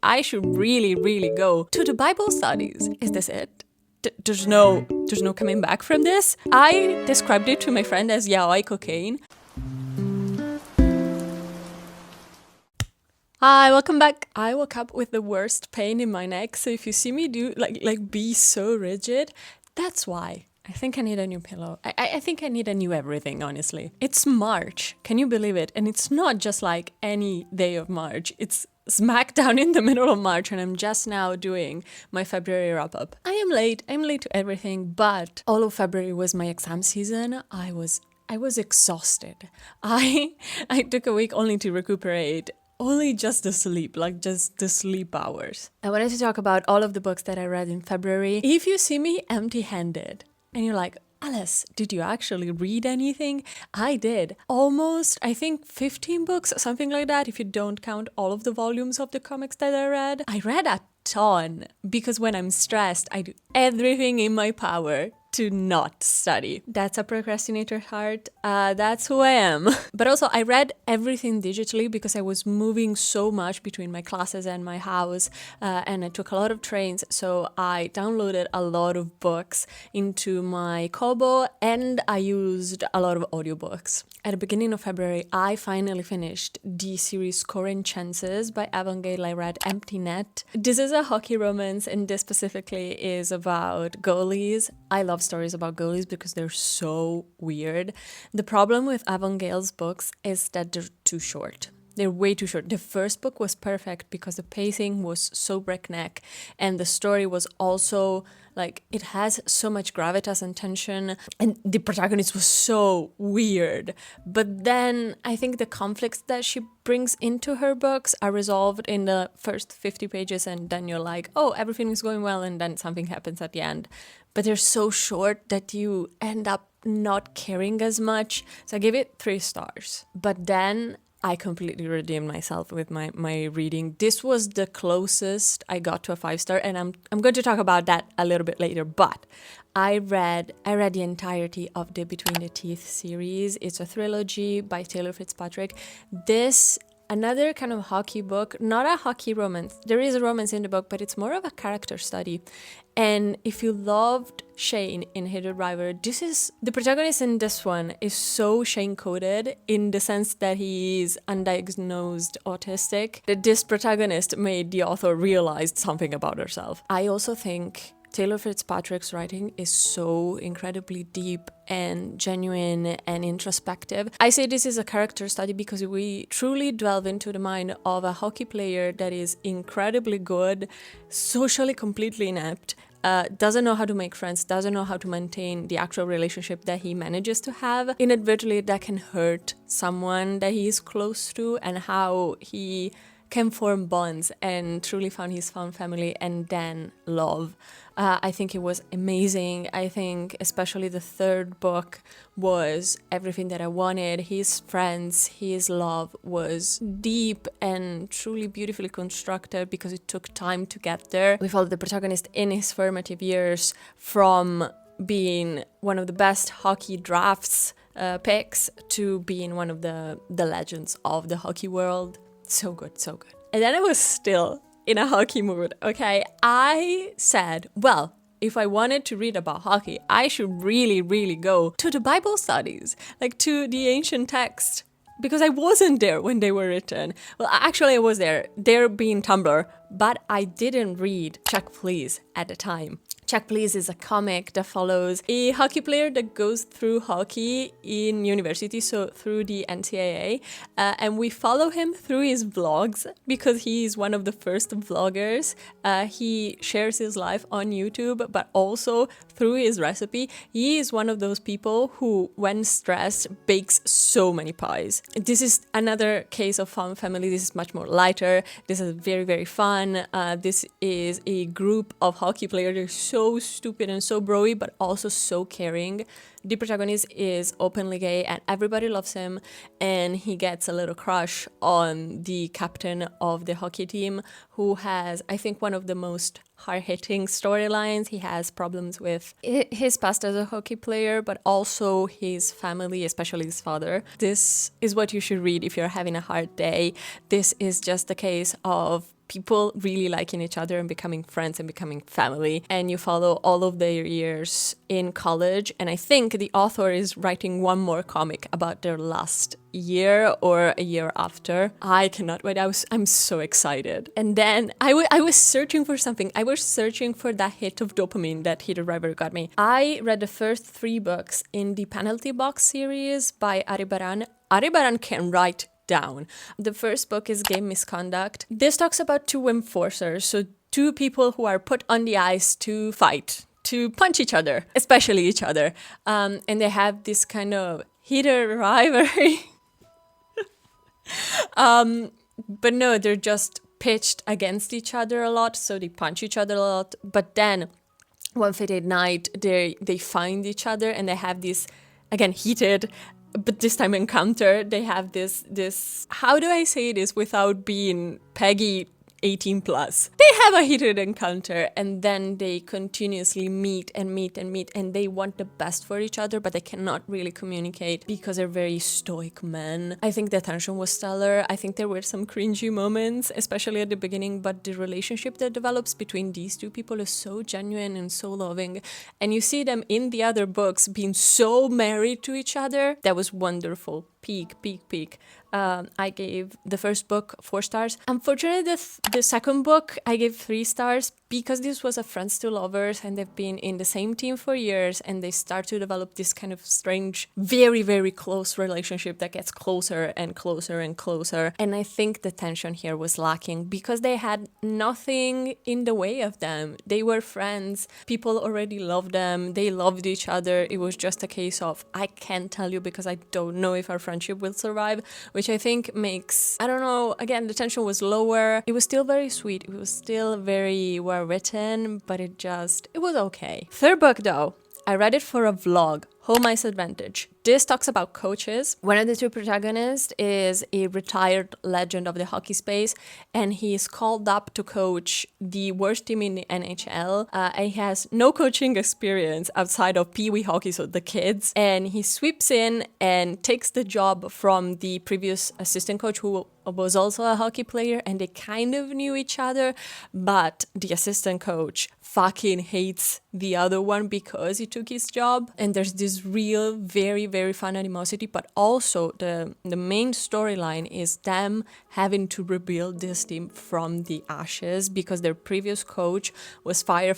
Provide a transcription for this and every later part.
I should really go to the Bible studies. Is this it? There's no coming back from this. I described it to my friend as yaoi cocaine. Hi, welcome back. I woke up with the worst pain in my neck, so if you see me do be so rigid, that's why. I think I need a new pillow. I think I need a new everything, honestly. It's March, can you believe it? And it's not just like any day of March. It's smack down in the middle of March, and I'm just now doing my February wrap-up. I'm late to everything, but all of February was my exam season. I was exhausted. I took a week only to recuperate. Only just the sleep, just the sleep hours. I wanted to talk about all of the books that I read in February. If you see me empty-handed and you're like, Alice, did you actually read anything? I did. Almost, I think 15 books, something like that, if you don't count all of the volumes of the comics that I read. I read a ton because when I'm stressed, I do everything in my power to not study. That's a procrastinator heart. That's who I am. But also I read everything digitally because I was moving so much between my classes and my house, and I took a lot of trains. So I downloaded a lot of books into my Kobo, and I used a lot of audiobooks. At the beginning of February, I finally finished the series Scoring Chances by Avangale. I read Empty Net. This is a hockey romance, and this specifically is about goalies. I love stories about goalies because they're so weird. The problem with Avangale's books is that they're too short. They're way too short. The first book was perfect because the pacing was so breakneck, and the story was also it has so much gravitas and tension, and the protagonist was so weird. But then I think the conflicts that she brings into her books are resolved in the first 50 pages, and then you're like, oh, everything is going well, and then something happens at the end. But they're so short that you end up not caring as much. So I gave it 3 stars. But then I completely redeemed myself with my reading. This was the closest I got to a 5-star, and I'm going to talk about that a little bit later. But I read the entirety of the Between the Teeth series. It's a trilogy by Taylor Fitzpatrick. Another kind of hockey book, not a hockey romance. There is a romance in the book, but it's more of a character study. And if you loved Shane in Hidden River, the protagonist in this one is so Shane-coded in the sense that he is undiagnosed autistic, that this protagonist made the author realize something about herself. I also think Taylor Fitzpatrick's writing is so incredibly deep and genuine and introspective. I say this is a character study because we truly delve into the mind of a hockey player that is incredibly good, socially completely inept, doesn't know how to make friends, doesn't know how to maintain the actual relationship that he manages to have. Inadvertently, that can hurt someone that he is close to, and how he can form bonds and truly found family and then love. I think it was amazing. I think especially the third book was everything that I wanted. His friends, his love was deep and truly beautifully constructed because it took time to get there. We followed the protagonist in his formative years, from being one of the best hockey drafts picks to being one of the legends of the hockey world. So good, so good. And then I was still in a hockey mood, okay? I said, well, if I wanted to read about hockey, I should really go to the Bible studies, to the ancient text, because I wasn't there when they were written. Well, actually I was there being Tumblr, but I didn't read Check Please at the time. Check Please is a comic that follows a hockey player that goes through hockey in university, so through the NCAA, and we follow him through his vlogs because he is one of the first vloggers. He shares his life on YouTube, but also through his recipe. He is one of those people who, when stressed, bakes so many pies. This is another case of Fun Family. This is much more lighter. This is very fun. This is a group of hockey players. They're so stupid and so broy, but also so caring. The protagonist is openly gay and everybody loves him, and he gets a little crush on the captain of the hockey team, who has, I think, one of the most hard-hitting storylines. He has problems with his past as a hockey player, but also his family, especially his father. This is what you should read if you're having a hard day. This is just a case of people really liking each other and becoming friends and becoming family. And you follow all of their years in college. And I think the author is writing one more comic about their last year or a year after. I cannot wait. I'm so excited. And then I was searching for something. I was searching for that hit of dopamine that Hit the Driver got me. I read the first 3 books in the Penalty Box series by Ari Baran. Ari Baran can write down. The first book is Game Misconduct. This talks about 2 enforcers, so 2 people who are put on the ice to fight, to punch each other, especially each other. And they have this kind of heated rivalry. But no, they're just pitched against each other a lot, so they punch each other a lot. But then one fated night, they find each other and they have this, again, heated, but this time encounter. They have this, how do I say this without being Peggy 18 plus? They have a heated encounter, and then they continuously meet, and they want the best for each other, but they cannot really communicate because they're very stoic men. I think the tension was stellar. I think there were some cringy moments, especially at the beginning, but the relationship that develops between these 2 people is so genuine and so loving, and you see them in the other books being so married to each other. That was wonderful. Peak. I gave the first book 4 stars. Unfortunately, the second book I gave 3 stars because this was a friends to lovers, and they've been in the same team for years, and they start to develop this kind of strange, very, very close relationship that gets closer and closer and closer. And I think the tension here was lacking because they had nothing in the way of them. They were friends. People already loved them. They loved each other. It was just a case of, I can't tell you because I don't know if our friendship will survive, which I think makes, I don't know, again, the tension was lower. It was still very sweet. It was still very well written, but it was okay. Third book though, I read it for a vlog, Home Ice Advantage. This talks about coaches. One of the 2 protagonists is a retired legend of the hockey space, and he is called up to coach the worst team in the NHL. And he has no coaching experience outside of Pee-wee hockey, so the kids. And he sweeps in and takes the job from the previous assistant coach, who was also a hockey player, and they kind of knew each other, but the assistant coach fucking hates the other one because he took his job. And there's this real, very, very fun animosity, but also the main storyline is them having to rebuild this team from the ashes because their previous coach was fired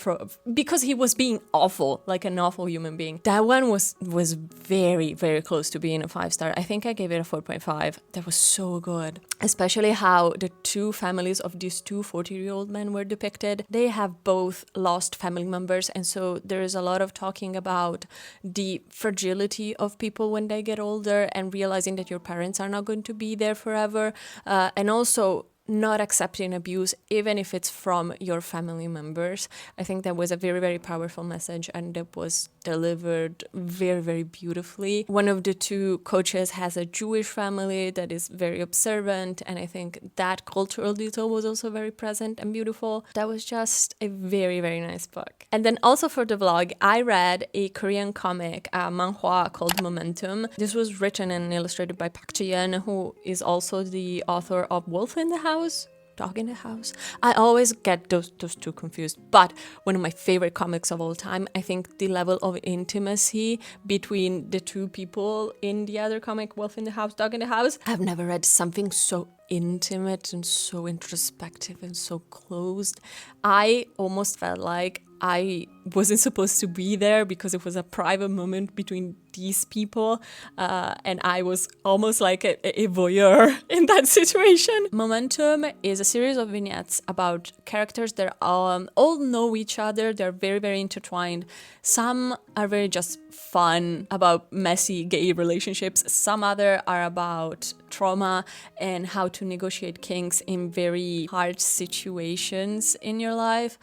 because he was being awful, like an awful human being. That one was very, very close to being a 5-star. I think I gave it a 4.5. That was so good. Especially how the 2 families of these 2 40-year-old men were depicted. They have both lost family members, and so there is a lot of talking about the fragility of people when they get older and realizing that your parents are not going to be there forever, and also not accepting abuse, even if it's from your family members. I think that was a very, very powerful message, and that was delivered very, very beautifully. One of the 2 coaches has a Jewish family that is very observant, and I think that cultural detail was also very present and beautiful. That was just a very, very nice book. And then also for the vlog, I read a Korean comic, a manhwa called Momentum. This was written and illustrated by Park Ji-yeon, who is also the author of Wolf in the House, Dog in the House. I always get those 2 confused, but one of my favorite comics of all time. I think the level of intimacy between the 2 people in the other comic, Wolf in the House, Dog in the House. I've never read something so intimate and so introspective and so closed. I almost felt like I wasn't supposed to be there because it was a private moment between these people, and I was almost like a voyeur in that situation. Momentum is a series of vignettes about characters that all know each other. They're very, very intertwined. Some are very just fun, about messy gay relationships. Some other are about trauma and how to negotiate kinks in very hard situations in your life.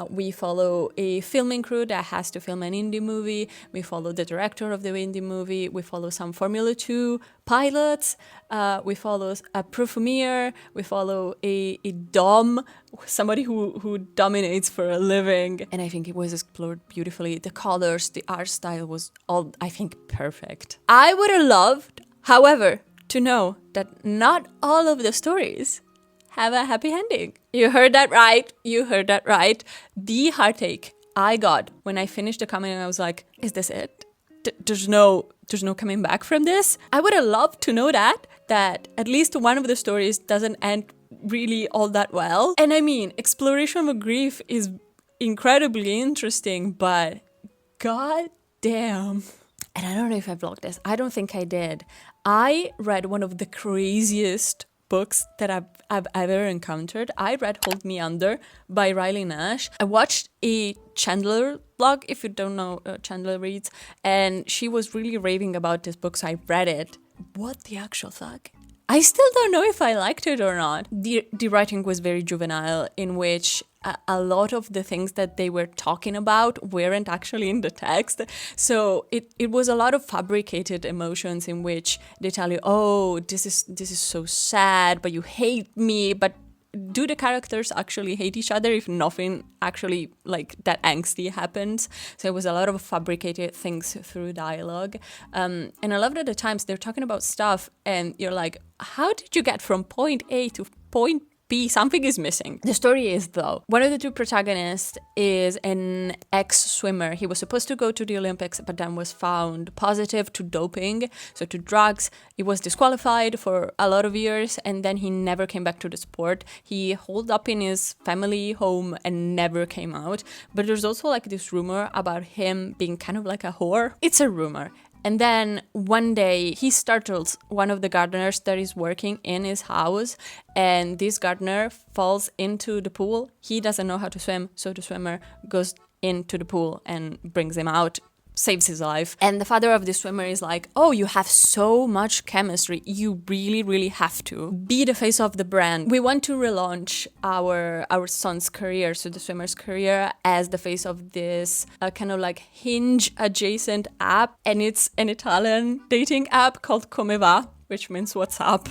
We follow a filming crew that has to film an indie movie. We follow the director of the indie movie. We follow some Formula 2 pilots. We follow a perfumer. We follow a dom, somebody who dominates for a living. And I think it was explored beautifully. The colors, the art style was all, I think, perfect. I would have loved, however, to know that not all of the stories have a happy ending. You heard that right. You heard that right. The heartache I got when I finished the comic, I was like, is this it? There's no coming back from this. I would have loved to know that at least one of the stories doesn't end really all that well. And I mean, exploration of grief is incredibly interesting, but god damn. And I don't know if I vlogged this. I don't think I did. I read one of the craziest books that I've ever encountered. I read Hold Me Under by Riley Nash. I watched a Chandler blog, if you don't know, Chandler reads, and she was really raving about this book, so I read it. What the actual fuck? I still don't know if I liked it or not. The writing was very juvenile, in which a lot of the things that they were talking about weren't actually in the text. So it was a lot of fabricated emotions in which they tell you, oh, this is so sad, but you hate me. But do the characters actually hate each other if nothing actually like that angsty happens? So it was a lot of fabricated things through dialogue. And I love that at times they're talking about stuff and you're like, how did you get from point A to point B? Something is missing. The story is, though, one of the two protagonists is an ex-swimmer. He was supposed to go to the Olympics, but then was found positive to doping, so to drugs. He was disqualified for a lot of years, and then he never came back to the sport. He holed up in his family home and never came out. But there's also like this rumor about him being kind of like a whore. It's a rumor. And then one day he startles one of the gardeners that is working in his house, and this gardener falls into the pool. He doesn't know how to swim, so the swimmer goes into the pool and brings him out, saves his life. And the father of the swimmer is like, oh, you have so much chemistry. You really, really have to be the face of the brand. We want to relaunch our son's career, so the swimmer's career, as the face of this kind of like Hinge adjacent app. And it's an Italian dating app called Come Va, which means what's up.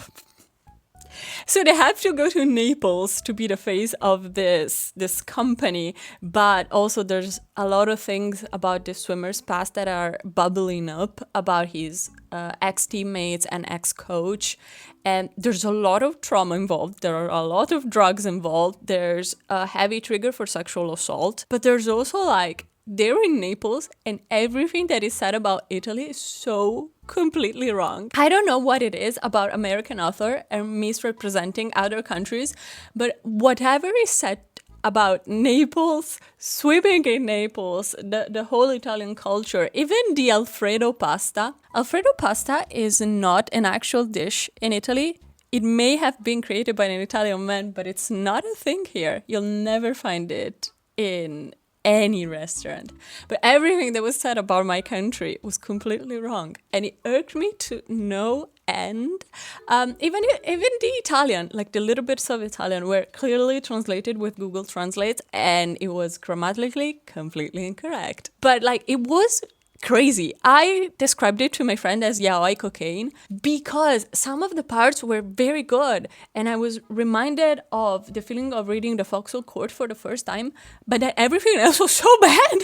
So they have to go to Naples to be the face of this company, but also there's a lot of things about the swimmer's past that are bubbling up about his ex-teammates and ex-coach. And there's a lot of trauma involved. There are a lot of drugs involved. There's a heavy trigger for sexual assault. But there's also like, they're in Naples and everything that is said about Italy is so completely wrong. I don't know what it is about American author and misrepresenting other countries, but whatever is said about Naples, swimming in Naples, the whole Italian culture, even the Alfredo pasta. Alfredo pasta is not an actual dish in Italy. It may have been created by an Italian man, but it's not a thing here. You'll never find it in any restaurant. But everything that was said about my country was completely wrong, and it irked me to no end. Even the Italian, like the little bits of Italian, were clearly translated with Google Translate, and it was grammatically completely incorrect. But like, it was crazy. I described it to my friend as yaoi cocaine because some of the parts were very good, and I was reminded of the feeling of reading the Foxhole Court for the first time, but then everything else was so bad.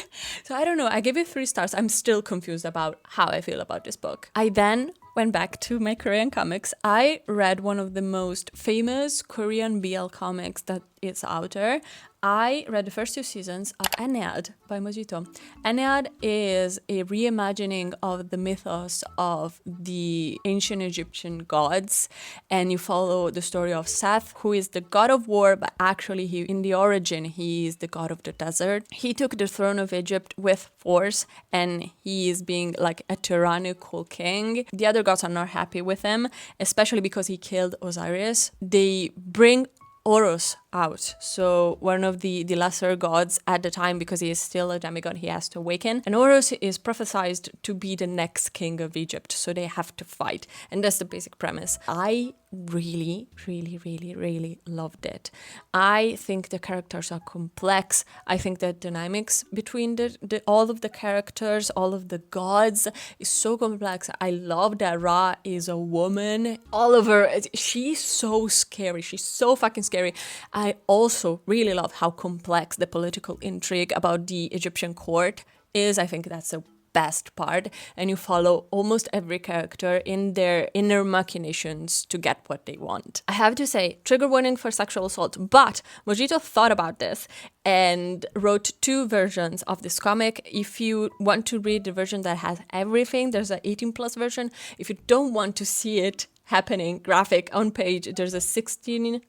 So I don't know, I gave it 3 stars. I'm still confused about how I feel about this book. I then went back to my Korean comics. I read one of the most famous Korean BL comics that is out there. I read the first 2 seasons of Ennead by Mojito. Ennead is a reimagining of the mythos of the ancient Egyptian gods, and you follow the story of Seth, who is the god of war, but actually in the origin he is the god of the desert. He took the throne of Egypt with force, and he is being like a tyrannical king. The other gods are not happy with him, especially because he killed Osiris. They bring Horus out. So one of the lesser gods at the time, because he is still a demigod, he has to awaken. And Horus is prophesied to be the next king of Egypt. So they have to fight. And that's the basic premise. I really, really, really, really loved it. I think the characters are complex. I think the dynamics between all of the characters, all of the gods is so complex. I love that Ra is a woman. All of her, she's so scary. She's so fucking scary. I also really love how complex the political intrigue about the Egyptian court is. I think that's a best part, and you follow almost every character in their inner machinations to get what they want. I have to say, trigger warning for sexual assault, but Mojito thought about this and wrote 2 versions of this comic. If you want to read the version that has everything, there's an 18+ version. If you don't want to see it happening graphic on page, there's a 16+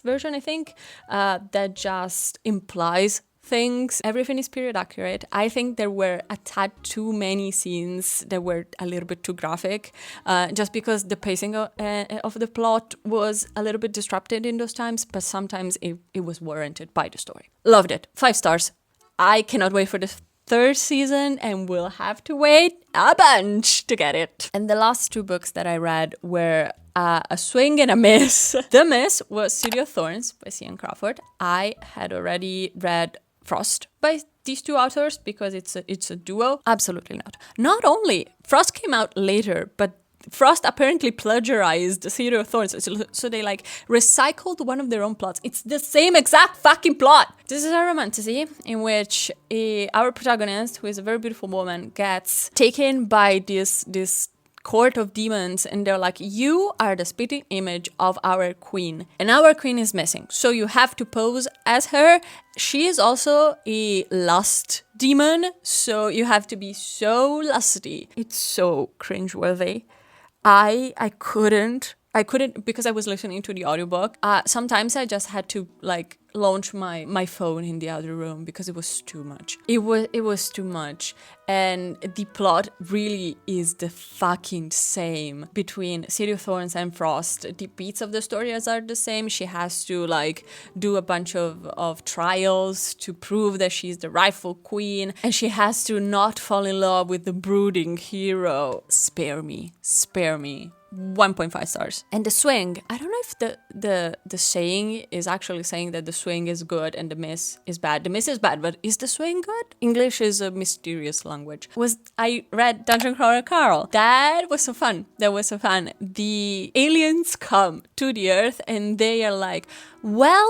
version, I think, that just implies things. Everything is period accurate. I think there were a tad too many scenes that were a little bit too graphic, just because the pacing of the plot was a little bit disrupted in those times, but sometimes it was warranted by the story. Loved it. 5 stars. I cannot wait for the 3rd season, and we'll have to wait a bunch to get it. And the last 2 books that I read were a swing and a miss. The miss was City of Thorns by C.N. Crawford. I had already read Frost by these 2 authors because it's a duo. Absolutely not. Not only Frost came out later, but Frost apparently plagiarized the City of Thorns, so they like recycled one of their own plots. It's the same exact fucking plot. This is a romantasy in which our protagonist, who is a very beautiful woman, gets taken by this court of demons, and they're like, you are the spitting image of our queen, and our queen is missing, so you have to pose as her. She is also a lust demon, so you have to be so lusty. It's so cringeworthy. I couldn't, because I was listening to the audiobook. Sometimes I just had to like launch my phone in the other room because it was too much. It was too much. And the plot really is the fucking same between City of Thorns and Frost. The beats of the stories are the same. She has to like do a bunch of trials to prove that she's the rightful queen, and she has to not fall in love with the brooding hero. Spare me. 1.5 stars. And the swing, I don't know if the saying is actually saying that the swing is good and the miss is bad. The miss is bad, but is the swing good? English is a mysterious language. I read Dungeon Crawler Carl. That was so fun. The aliens come to the earth and they are like, well,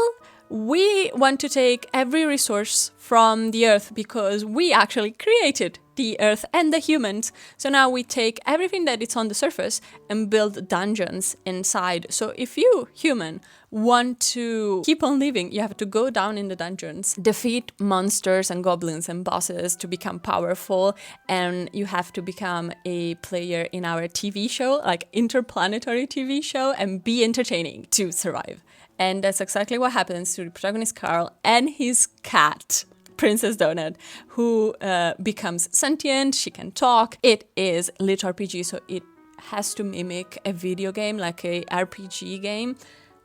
we want to take every resource from the earth because we actually created the earth and the humans. So now we take everything that is on the surface and build dungeons inside. So if you, human, want to keep on living, you have to go down in the dungeons, defeat monsters and goblins and bosses to become powerful, and you have to become a player in our TV show, like interplanetary TV show, and be entertaining to survive. And that's exactly what happens to the protagonist Carl and his cat, Princess Donut, who becomes sentient. She can talk. It is lit RPG, so it has to mimic a video game, like a RPG game.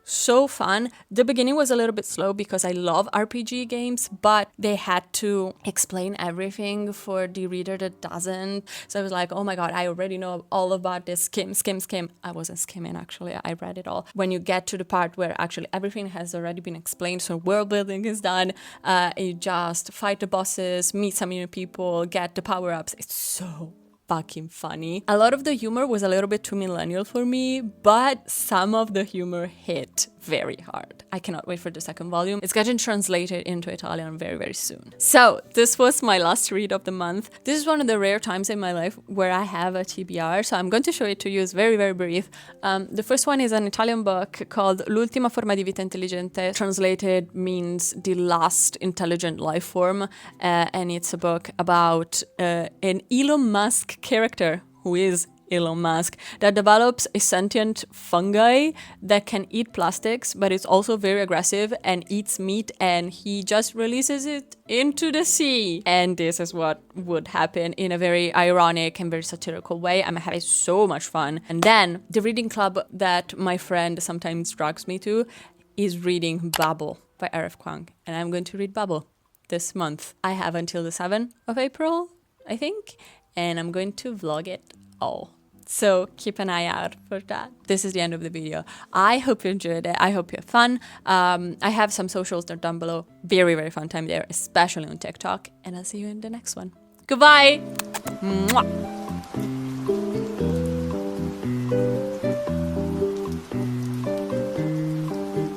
So fun. The beginning was a little bit slow because I love RPG games, but they had to explain everything for the reader that doesn't. So I was like, oh my god, I already know all about this. Skim. I wasn't skimming, actually. I read it all. When you get to the part where actually everything has already been explained, so world building is done, you just fight the bosses, meet some new people, get the power-ups. It's so fucking funny. A lot of the humor was a little bit too millennial for me, but some of the humor hit very hard. I cannot wait for the 2nd volume. It's getting translated into Italian very, very soon. So this was my last read of the month. This is one of the rare times in my life where I have a TBR, so I'm going to show it to you. It's very, very brief. The first one is an Italian book called L'ultima forma di vita intelligente. Translated means the last intelligent life form, and it's a book about an Elon Musk character, who is Elon Musk, that develops a sentient fungi that can eat plastics, but it's also very aggressive and eats meat, and he just releases it into the sea. And this is what would happen in a very ironic and very satirical way. I'm having so much fun. And then the reading club that my friend sometimes drags me to is reading Babel by R.F. Kuang, and I'm going to read Babel this month. I have until the 7th of April, I think, and I'm going to vlog it all. So keep an eye out for that. This is the end of the video. I hope you enjoyed it. I hope you have fun. I have some socials that are down below. Very, very fun time there, especially on TikTok. And I'll see you in the next one. Goodbye. Mwah.